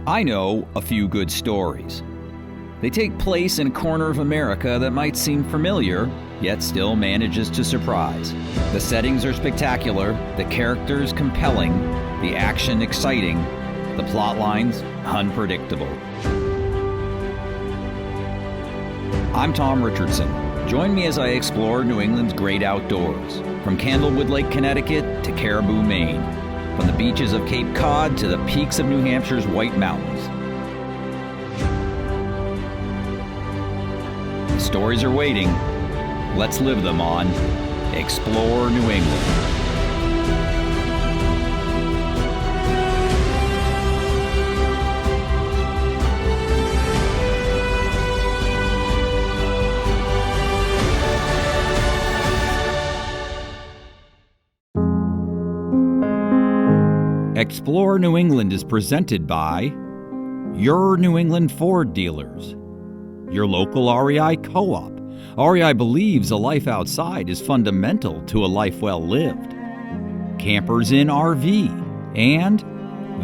I know a few good stories. They take place in a corner of America that might seem familiar, yet still manages to surprise. The settings are spectacular, the characters compelling, the action exciting, the plot lines unpredictable. I'm Tom Richardson. Join me as I explore New England's great outdoors, from Candlewood Lake, Connecticut to Caribou, Maine, from the beaches of Cape Cod to the peaks of New Hampshire's White Mountains. The stories are waiting. Let's live them on Explore New England. Explore New England is presented by your New England Ford dealers, your local REI co-op. REI believes a life outside is fundamental to a life well lived. Campers Inn RV and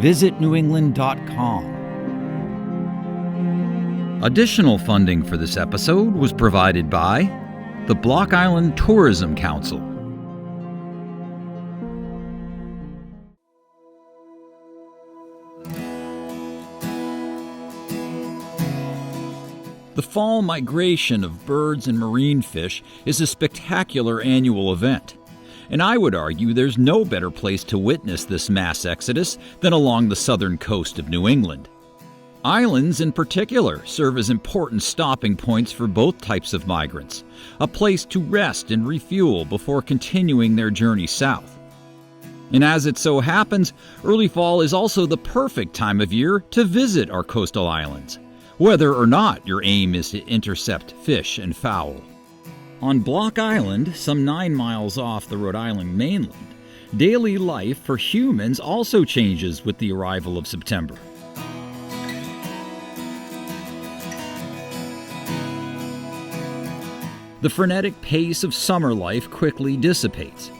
visitnewengland.com. Additional funding for this episode was provided by the Block Island Tourism Council. The fall migration of birds and marine fish is a spectacular annual event, and I would argue there's no better place to witness this mass exodus than along the southern coast of New England. Islands in particular serve as important stopping points for both types of migrants, a place to rest and refuel before continuing their journey south. And as it so happens, early fall is also the perfect time of year to visit our coastal islands, whether or not your aim is to intercept fish and fowl. On Block Island, some 9 miles off the Rhode Island mainland, daily life for humans also changes with the arrival of September. The frenetic pace of summer life quickly dissipates.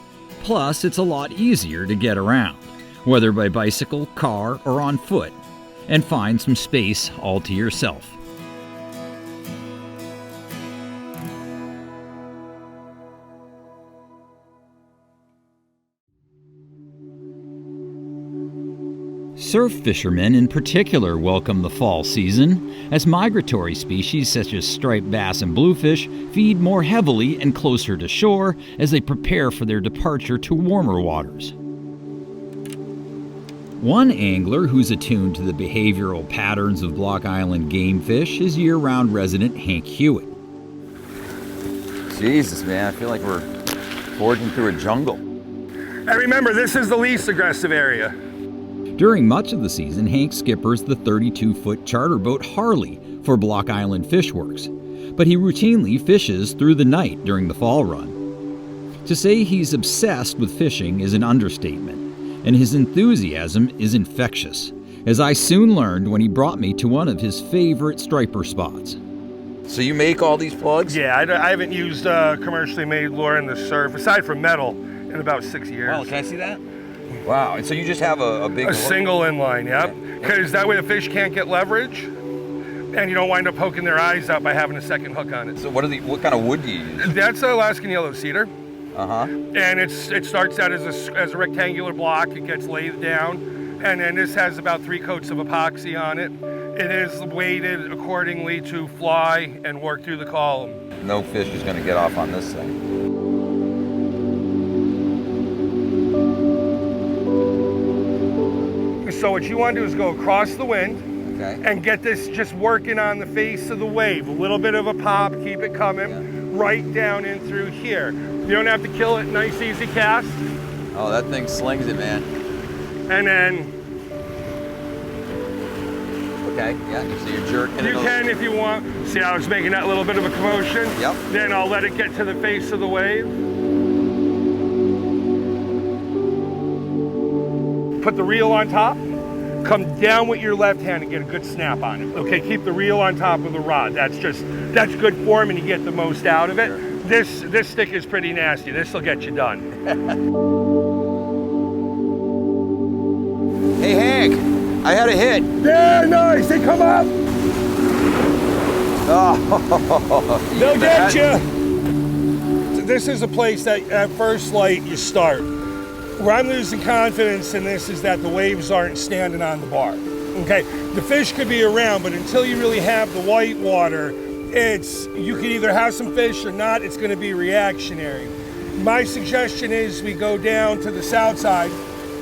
Plus, it's a lot easier to get around, whether by bicycle, car, or on foot, and find some space all to yourself. Surf fishermen in particular welcome the fall season, as migratory species such as striped bass and bluefish feed more heavily and closer to shore as they prepare for their departure to warmer waters. One angler who's attuned to the behavioral patterns of Block Island game fish is year-round resident Hank Hewitt. Jesus, man, I feel like we're forging through a jungle. And remember, this is the least aggressive area. During much of the season, Hank skippers the 32-foot charter boat Harley for Block Island Fish Works, but he routinely fishes through the night during the fall run. To say he's obsessed with fishing is an understatement, and his enthusiasm is infectious, as I soon learned when he brought me to one of his favorite striper spots. So you make all these plugs? Yeah, I haven't used commercially made lure in the surf, aside from metal, in about 6 years. Wow, can I see that? Wow, and so you just have a big... A single inline, yep. Because that way the fish can't get leverage, and you don't wind up poking their eyes out by having a second hook on it. So what kind of wood do you use? That's Alaskan yellow cedar. Uh-huh. And it starts out as a rectangular block. It gets laid down, and then this has about 3 coats of epoxy on it. It is weighted accordingly to fly and work through the column. No fish is going to get off on this thing. So what you want to do is go across the wind, okay, and get this just working on the face of the wave. A little bit of a pop, keep it coming, right down in through here. You don't have to kill it, nice easy cast. Oh, that thing slings it, man. And then... Okay, yeah, so you're jerking it. You can if you want. See how I was making that little bit of a commotion? Yep. Then I'll let it get to the face of the wave. Put the reel on top. Come down with your left hand and get a good snap on it. Okay, keep the reel on top of the rod. That's good form and you get the most out of it. Sure. This stick is pretty nasty. This will get you done. Hey Hank, I had a hit. Yeah, nice. They come up. Oh, They'll get you. So this is a place that at first light you start. Where I'm losing confidence in this is that the waves aren't standing on the bar. Okay, the fish could be around, but until you really have the white water, you can either have some fish or not. It's going to be reactionary. My suggestion is we go down to the south side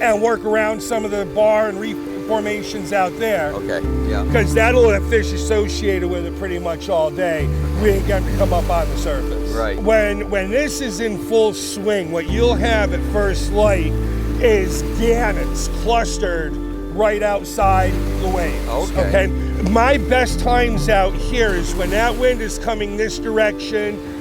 and work around some of the bar and reef formations out there. okay, yeah. Because that'll have fish associated with it pretty much all day. We ain't got to come up on the surface. Right. When this is in full swing, what you'll have at first light is gannets clustered right outside the waves. Okay. My best times out here is when that wind is coming this direction,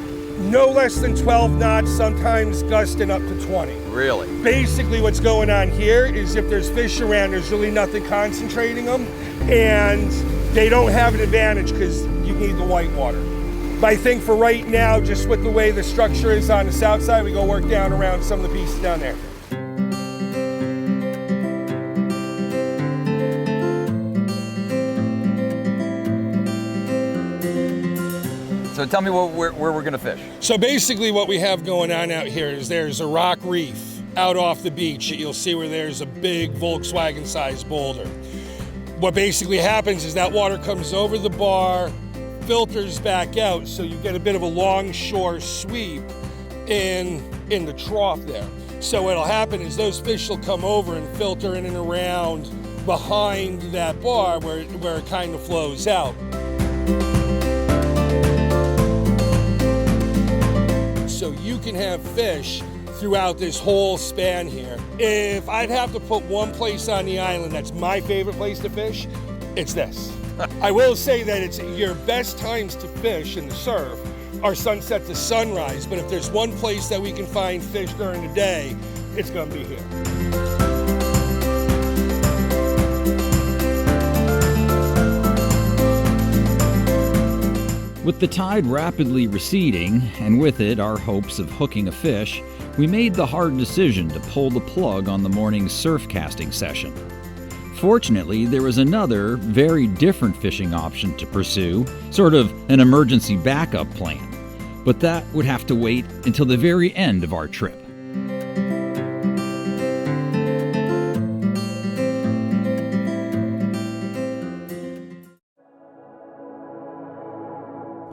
no less than 12 knots, sometimes gusting up to 20. Really? Basically what's going on here is if there's fish around, there's really nothing concentrating them, and they don't have an advantage because you need the white water. But I think for right now, just with the way the structure is on the south side, we go work down around some of the pieces down there. So tell me where we're gonna fish. So basically what we have going on out here is there's a rock reef out off the beach that you'll see where there's a big Volkswagen-sized boulder. What basically happens is that water comes over the bar, filters back out, so you get a bit of a longshore sweep in the trough there. So what'll happen is those fish will come over and filter in and around behind that bar where it kind of flows out. So you can have fish throughout this whole span here. If I'd have to put one place on the island that's my favorite place to fish, it's this. I will say that it's your best times to fish in the surf are sunset to sunrise, but if there's one place that we can find fish during the day, it's gonna be here. With the tide rapidly receding, and with it our hopes of hooking a fish, we made the hard decision to pull the plug on the morning's surf casting session. Fortunately, there was another, very different fishing option to pursue, sort of an emergency backup plan. But that would have to wait until the very end of our trip.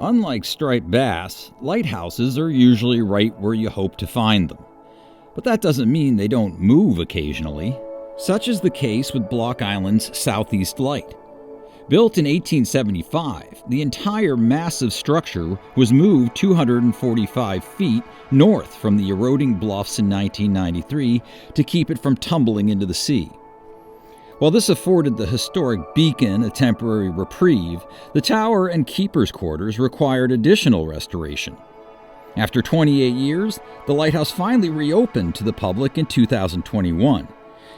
Unlike striped bass, lighthouses are usually right where you hope to find them. But that doesn't mean they don't move occasionally. Such is the case with Block Island's Southeast Light. Built in 1875, the entire massive structure was moved 245 feet north from the eroding bluffs in 1993 to keep it from tumbling into the sea. While this afforded the historic beacon a temporary reprieve, the tower and keeper's quarters required additional restoration. After 28 years, the lighthouse finally reopened to the public in 2021,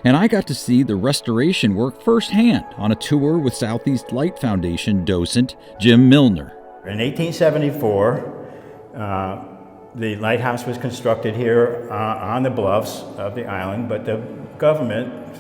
and I got to see the restoration work firsthand on a tour with Southeast Light Foundation docent Jim Milner. In 1874, the lighthouse was constructed here on the bluffs of the island, but the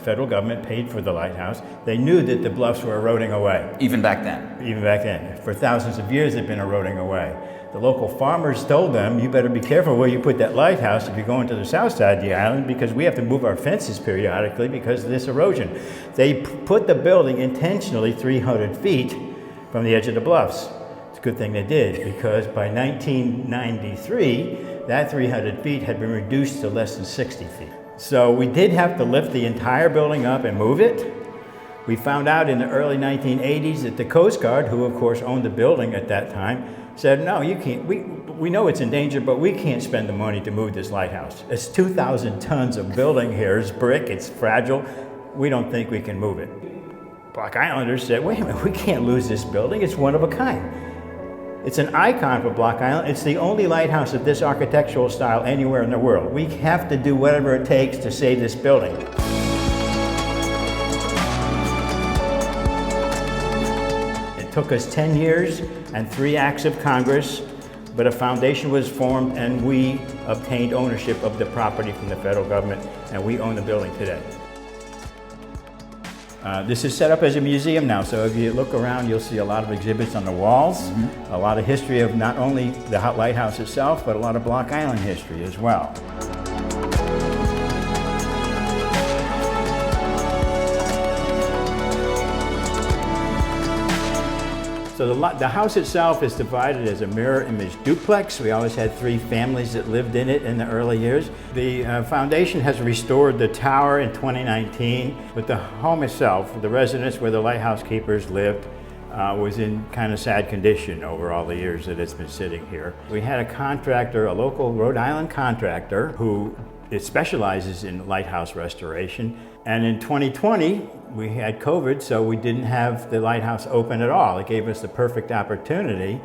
federal government paid for the lighthouse. They knew that the bluffs were eroding away. Even back then? Even back then. For thousands of years they've been eroding away. The local farmers told them, you better be careful where you put that lighthouse if you're going to the south side of the island, because we have to move our fences periodically because of this erosion. They put the building intentionally 300 feet from the edge of the bluffs. It's a good thing they did, because by 1993, that 300 feet had been reduced to less than 60 feet. So we did have to lift the entire building up and move it. We found out in the early 1980s that the Coast Guard, who of course owned the building at that time, said, no, you can't, we know it's in danger, but we can't spend the money to move this lighthouse. It's 2,000 tons of building here, it's brick, it's fragile, we don't think we can move it. Block Islanders said, wait a minute, we can't lose this building, it's one of a kind. It's an icon for Block Island. It's the only lighthouse of this architectural style anywhere in the world. We have to do whatever it takes to save this building. It took us 10 years and 3 acts of Congress, but a foundation was formed and we obtained ownership of the property from the federal government, and we own the building today. This is set up as a museum now, so if you look around, you'll see a lot of exhibits on the walls, a lot of history of not only the lighthouse itself, but a lot of Block Island history as well. So the house itself is divided as a mirror image duplex. We always had 3 families that lived in it in the early years. The foundation has restored the tower in 2019, but the home itself, the residence where the lighthouse keepers lived, was in kind of sad condition over all the years that it's been sitting here. We had a contractor, a local Rhode Island contractor, who specializes in lighthouse restoration. And in 2020, we had COVID, so we didn't have the lighthouse open at all. It gave us the perfect opportunity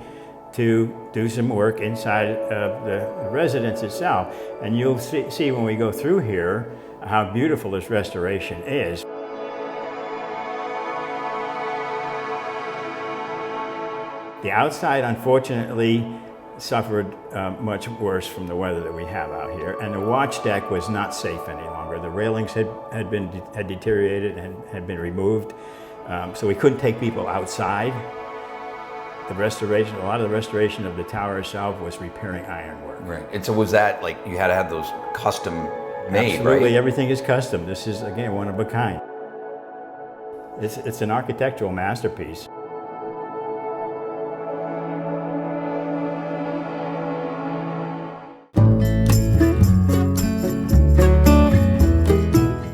to do some work inside of the residence itself. And you'll see when we go through here how beautiful this restoration is. The outside, unfortunately, suffered much worse from the weather that we have out here, and the watch deck was not safe any longer. The railings had deteriorated and had been removed, so we couldn't take people outside. The restoration, a lot of the restoration of the tower itself was repairing ironwork. Right. And so was that like you had to have those custom made, Absolutely, right? everything is custom. This is, again, one of a kind. It's an architectural masterpiece.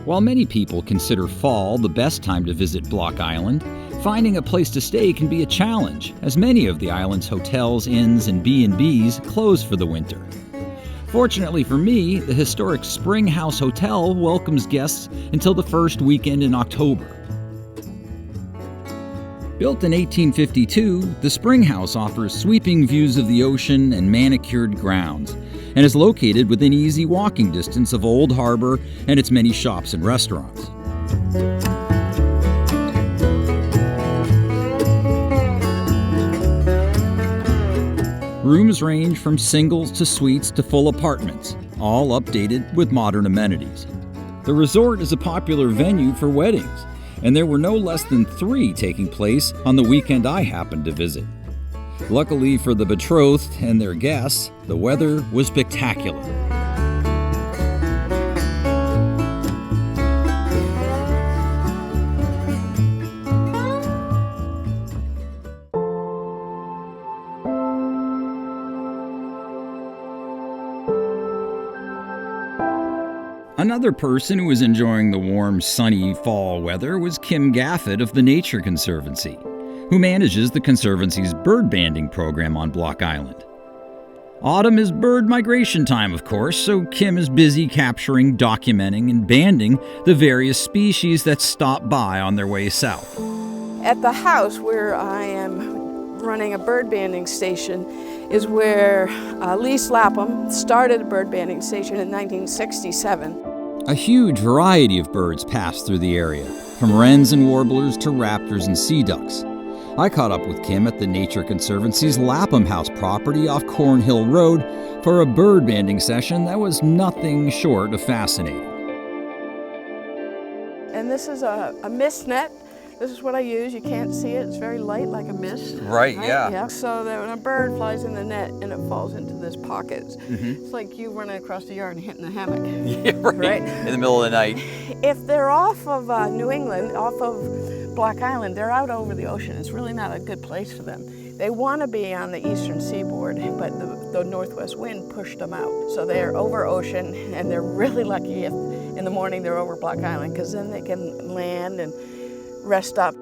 While many people consider fall the best time to visit Block Island, finding a place to stay can be a challenge, as many of the island's hotels, inns, and B&Bs close for the winter. Fortunately for me, the historic Spring House Hotel welcomes guests until the first weekend in October. Built in 1852, the Spring House offers sweeping views of the ocean and manicured grounds, and is located within easy walking distance of Old Harbor and its many shops and restaurants. Rooms range from singles to suites to full apartments, all updated with modern amenities. The resort is a popular venue for weddings, and there were no less than 3 taking place on the weekend I happened to visit. Luckily for the betrothed and their guests, the weather was spectacular. Another person who was enjoying the warm, sunny fall weather was Kim Gaffett of the Nature Conservancy, who manages the Conservancy's bird banding program on Block Island. Autumn is bird migration time, of course, so Kim is busy capturing, documenting, and banding the various species that stop by on their way south. At the house where I am running a bird banding station is where Lise Lapham started a bird banding station in 1967. A huge variety of birds pass through the area, from wrens and warblers to raptors and sea ducks. I caught up with Kim at the Nature Conservancy's Lapham House property off Cornhill Road for a bird banding session that was nothing short of fascinating. And this is a mist net. This is what I use. You can't see it. It's very light, like a mist. Right, yeah. Yeah. So that when a bird flies in the net and it falls into this pocket, it's like you running across the yard and hitting a hammock. Yeah, right. In the middle of the night. If they're off of New England, off of Block Island, they're out over the ocean. It's really not a good place for them. They want to be on the eastern seaboard, but the northwest wind pushed them out. So they're over ocean, and they're really lucky if in the morning they're over Block Island, because then they can land and rest up.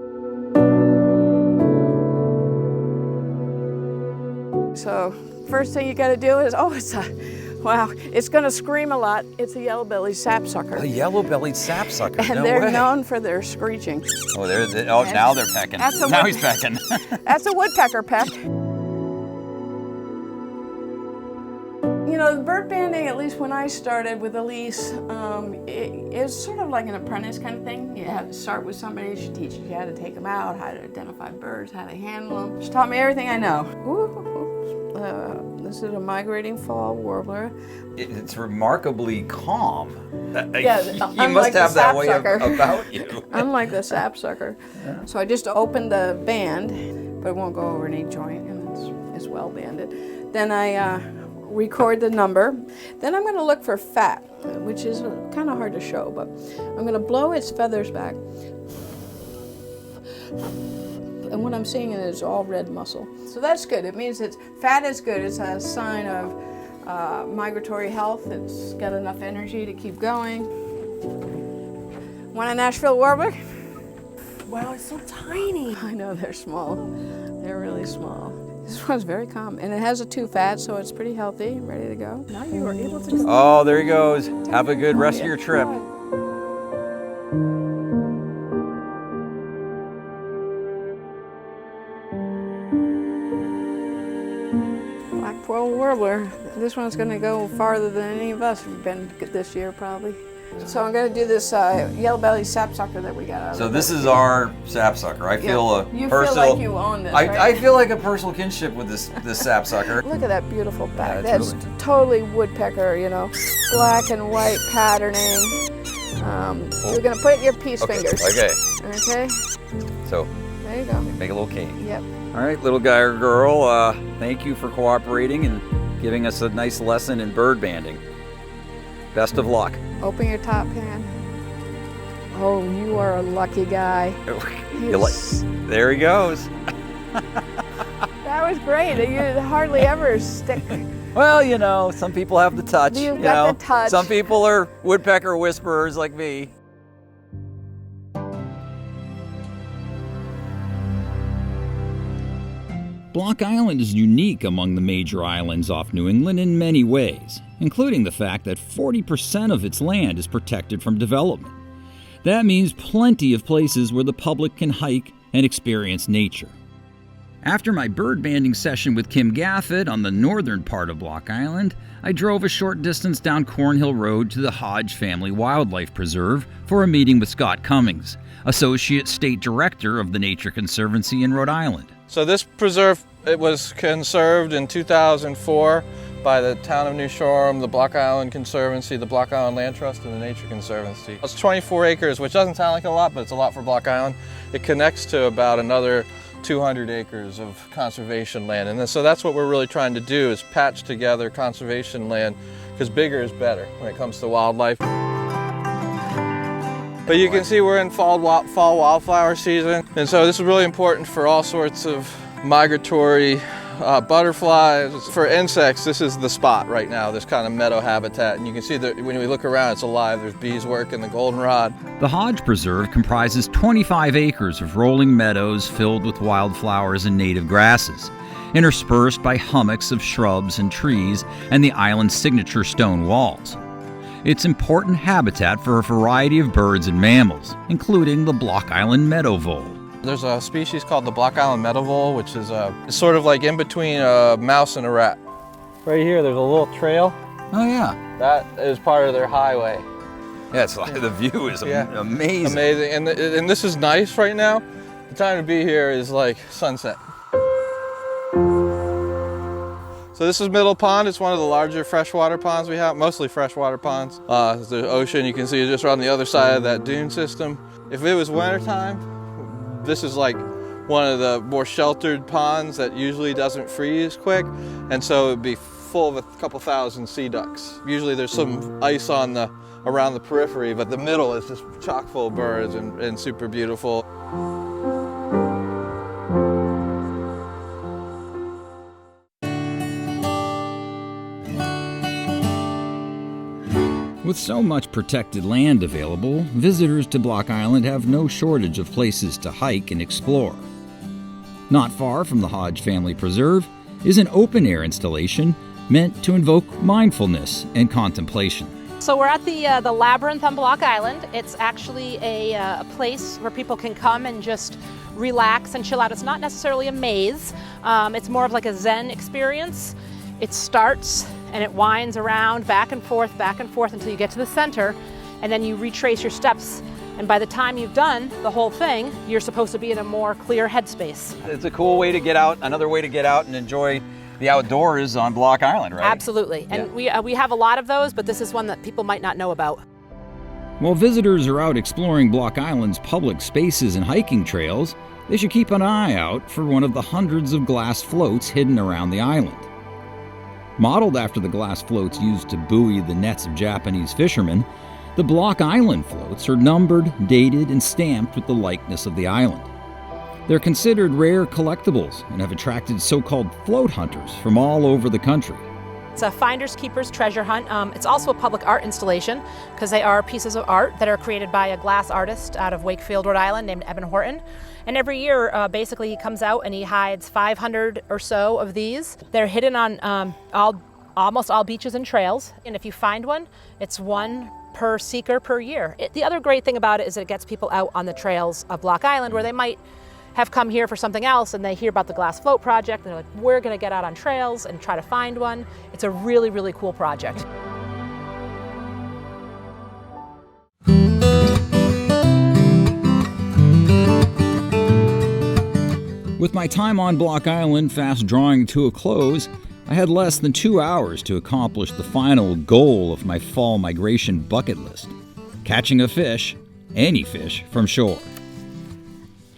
So first thing you got to do is, it's going to scream a lot. It's a yellow-bellied sapsucker. A yellow-bellied sapsucker. And they're known for their screeching. Oh, now they're pecking. Now he's pecking. That's a woodpecker peck. You know, the bird banding, at least when I started with Elise, it's sort of like an apprentice kind of thing. You have to start with somebody. She teaches you how to take them out, how to identify birds, how to handle them. She taught me everything I know. Ooh, This is a migrating fall warbler. It's remarkably calm. Yeah, You must have that way about you. Unlike the sapsucker. Yeah. So I just opened the band, but it won't go over any joint, and it's well banded. Then I record the number. Then I'm going to look for fat, which is kind of hard to show, but I'm going to blow its feathers back. And what I'm seeing is all red muscle. So that's good. It means fat is good. It's a sign of migratory health. It's got enough energy to keep going. Want a Nashville warbler? Wow, it's so tiny. I know, they're small. They're really small. This one's very calm, and it has a 2 fat, so it's pretty healthy, ready to go. Now you are able to... Oh, there he goes. Have a good rest of your trip. Black pearl warbler. This one's going to go farther than any of us have been this year, probably. So I'm going to do this yellow-bellied sapsucker that we got out of So this is our sapsucker. I feel You personal... feel like you own this, right? I feel like a personal kinship with this sapsucker. Look at that beautiful back. Yeah, That's totally woodpecker, you know. Black and white patterning. You're going to put it in your peace fingers. Okay. Okay? So There you go. make a little cake. Yep. All right, little guy or girl, thank you for cooperating and giving us a nice lesson in bird banding. Best of luck. Open your top pan. Oh, you are a lucky guy. There he goes. That was great. You hardly ever stick. Well, you know, some people have the touch. You've got the touch. Some people are woodpecker whisperers like me. Block Island is unique among the major islands off New England in many ways, including the fact that 40% of its land is protected from development. That means plenty of places where the public can hike and experience nature. After my bird banding session with Kim Gaffett on the northern part of Block Island, I drove a short distance down Cornhill Road to the Hodge Family Wildlife Preserve for a meeting with Scott Cummings, Associate State Director of the Nature Conservancy in Rhode Island. So this preserve, it was conserved in 2004 by the town of New Shoreham, the Block Island Conservancy, the Block Island Land Trust, and the Nature Conservancy. It's 24 acres, which doesn't sound like a lot, but it's a lot for Block Island. It connects to about another 200 acres of conservation land. And so that's what we're really trying to do, is patch together conservation land, because bigger is better when it comes to wildlife. But you can see we're in fall wildflower season, and so this is really important for all sorts of migratory butterflies. For insects, this is the spot right now, this kind of meadow habitat. And you can see that when we look around, it's alive. There's beeswork and the goldenrod. The Hodge Preserve comprises 25 acres of rolling meadows filled with wildflowers and native grasses, interspersed by hummocks of shrubs and trees and the island's signature stone walls. It's important habitat for a variety of birds and mammals, including the Block Island meadow vole. There's a species called the Block Island meadow vole, which is it's sort of like in between a mouse and a rat. Right here, there's a little trail. Oh, yeah. That is part of their highway. Yeah, it's like the view is amazing. Amazing, and this is nice right now. The time to be here is like sunset. So this is Middle Pond. It's one of the larger freshwater ponds we have, mostly freshwater ponds. The ocean, you can see just on the other side of that dune system. If it was wintertime, this is like one of the more sheltered ponds that usually doesn't freeze quick, and so it would be full of a couple thousand sea ducks. Usually there's some ice on around the periphery, but the middle is just chock full of birds and super beautiful. With so much protected land available, visitors to Block Island have no shortage of places to hike and explore. Not far from the Hodge Family Preserve is an open-air installation meant to invoke mindfulness and contemplation. So we're at the Labyrinth on Block Island. It's actually a place where people can come and just relax and chill out. It's not necessarily a maze. It's more of like a Zen experience. It starts and it winds around back and forth until you get to the center, and then you retrace your steps. And by the time you've done the whole thing, you're supposed to be in a more clear headspace. It's a cool way to get out, another way to get out and enjoy The outdoor is on Block Island, right? Absolutely. And we have a lot of those, but this is one that people might not know about. While visitors are out exploring Block Island's public spaces and hiking trails, they should keep an eye out for one of the hundreds of glass floats hidden around the island. Modeled after the glass floats used to buoy the nets of Japanese fishermen, the Block Island floats are numbered, dated, and stamped with the likeness of the island. They're considered rare collectibles and have attracted so-called float hunters from all over the country. It's a finders keepers treasure hunt. It's also a public art installation because they are pieces of art that are created by a glass artist out of Wakefield, Rhode Island named Eben Horton. And every year, basically, he comes out and he hides 500 or so of these. They're hidden on almost all beaches and trails. And if you find one, it's one per seeker per year. The other great thing about it is that it gets people out on the trails of Block Island where they might have come here for something else and they hear about the glass float project and they're like, we're gonna get out on trails and try to find one. It's a really, really cool project. With my time on Block Island fast drawing to a close, I had less than 2 hours to accomplish the final goal of my fall migration bucket list: catching a fish, any fish, from shore.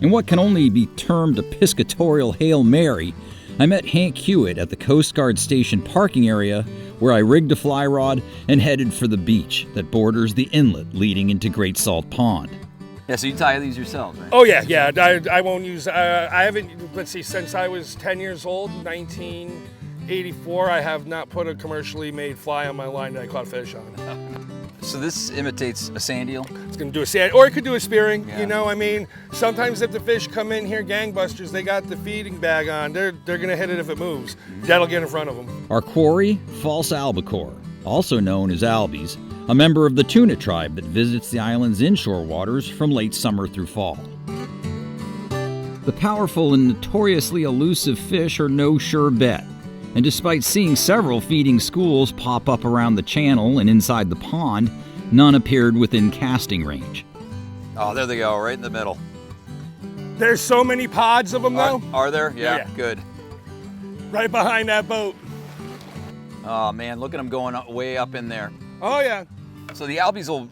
In what can only be termed a piscatorial Hail Mary, I met Hank Hewitt at the Coast Guard Station parking area where I rigged a fly rod and headed for the beach that borders the inlet leading into Great Salt Pond. Yeah, so you tie these yourselves, right? Oh yeah. I won't use. I haven't. Let's see. Since I was 10 years old, 1984, I have not put a commercially made fly on my line that I caught fish on. So this imitates a sand eel? It's gonna do a sand, or it could do a spearing. Yeah. You know, I mean, sometimes if the fish come in here gangbusters, they got the feeding bag on. They're gonna hit it if it moves. That'll get in front of them. Our quarry, false albacore, also known as albies, a member of the tuna tribe that visits the island's inshore waters from late summer through fall. The powerful and notoriously elusive fish are no sure bet, and despite seeing several feeding schools pop up around the channel and inside the pond, none appeared within casting range. Oh, there they go, right in the middle. There's so many pods of them though. Are there? Yeah, Yeah. good. Right behind that boat. Oh man, look at them going way up in there. Oh yeah. So the albies will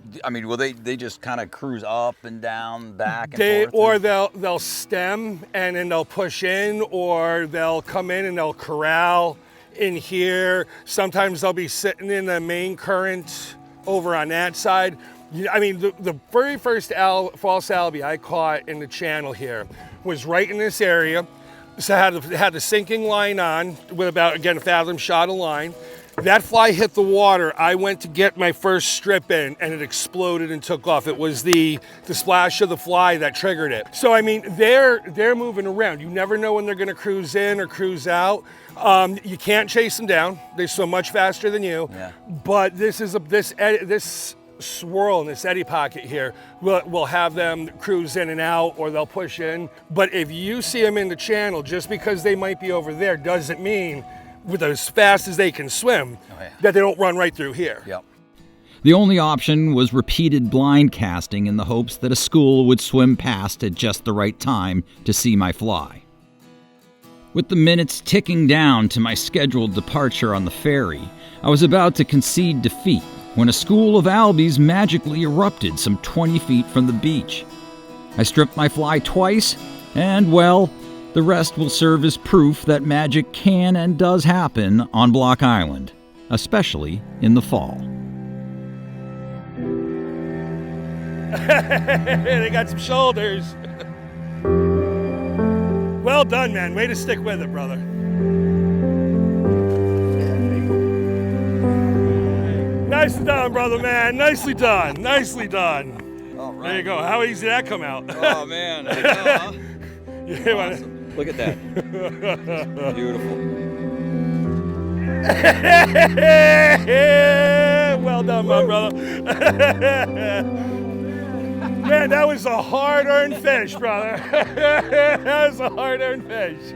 they just kind of cruise up and down, back and forth? Or they'll stem and then they'll push in, or they'll come in and they'll corral in here. Sometimes they'll be sitting in the main current over on that side. I mean, the very first false albie I caught in the channel here was right in this area. So I had the sinking line on with about, again, a fathom shot of line. That fly hit the water. I went to get my first strip in and it exploded and took off. It was the splash of the fly that triggered it. So I mean, they're moving around. You never know when they're gonna cruise in or cruise out. You can't chase them down. They're so much faster than you. Yeah. But this swirl in this eddy pocket here will have them cruise in and out, or they'll push in. But if you see them in the channel, just because they might be over there doesn't mean with as fast as they can swim, that they don't run right through here. Yep. The only option was repeated blind casting in the hopes that a school would swim past at just the right time to see my fly. With the minutes ticking down to my scheduled departure on the ferry, I was about to concede defeat when a school of albies magically erupted some 20 feet from the beach. I stripped my fly twice, and well, the rest will serve as proof that magic can and does happen on Block Island, especially in the fall. They got some shoulders. Well done, man. Way to stick with it, brother. Nicely done, brother, man. Nicely done. Nicely done. All right. There you go. How easy did that come out? Oh man, I know, huh? Yeah, Awesome. Look at that. Beautiful. Well done, my brother. Man, that was a hard-earned fish, brother. That was a hard-earned fish.